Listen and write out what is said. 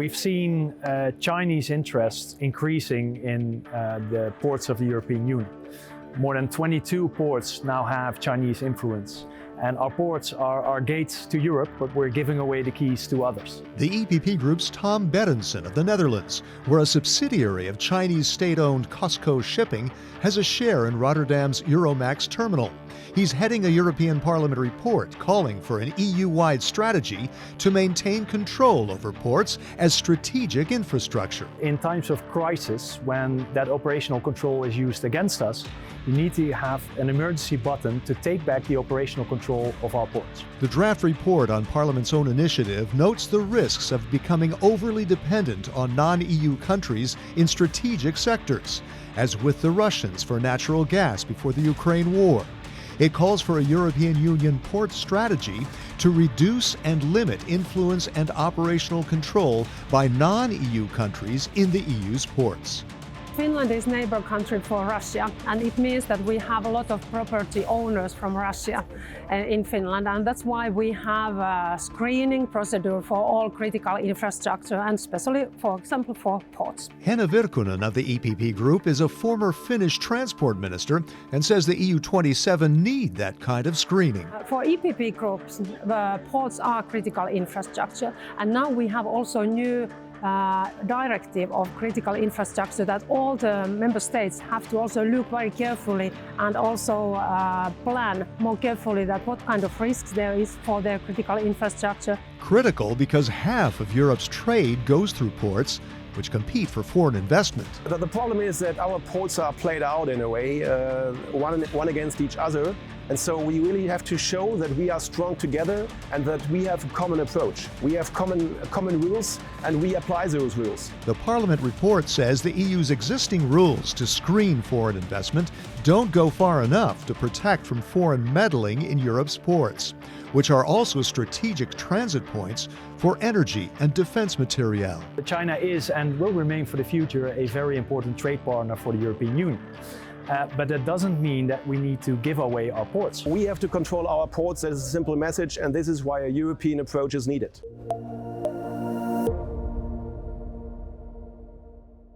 We've seen Chinese interest increasing in the ports of the European Union. More than 22 ports now have Chinese influence. And our ports are our gates to Europe, but we're giving away the keys to others. The EPP Group's Tom Berendsen of the Netherlands, where a subsidiary of Chinese state-owned COSCO Shipping has a share in Rotterdam's Euromax terminal. He's heading a European Parliament report calling for an EU-wide strategy to maintain control over ports as strategic infrastructure. In times of crisis, when that operational control is used against us, you need to have an emergency button to take back the operational control of our ports. The draft report on Parliament's own initiative notes the risks of becoming overly dependent on non-EU countries in strategic sectors, as with the Russians for natural gas before the Ukraine war. It calls for a European Union port strategy to reduce and limit influence and operational control by non-EU countries in the EU's ports. Finland is neighbor country for Russia, and it means that we have a lot of property owners from Russia in Finland, and that's why we have a screening procedure for all critical infrastructure, and especially, for example, for ports. Henna Virkkunen of the EPP Group is a former Finnish transport minister and says the EU27 need that kind of screening. For EPP groups, the ports are critical infrastructure, and now we have also new directive of critical infrastructure that all the member states have to also look very carefully and also plan more carefully that what kind of risks there is for their critical infrastructure. Critical because half of Europe's trade goes through ports, which compete for foreign investment. The problem is that our ports are played out in a way, one against each other. And so we really have to show that we are strong together and that we have a common approach. We have common rules and we apply those rules. The Parliament report says the EU's existing rules to screen foreign investment don't go far enough to protect from foreign meddling in Europe's ports, which are also strategic transit points for energy and defense materiel. China is and will remain for the future a very important trade partner for the European Union. But that doesn't mean that we need to give away our ports. We have to control our ports. That is a simple message, and this is why a European approach is needed.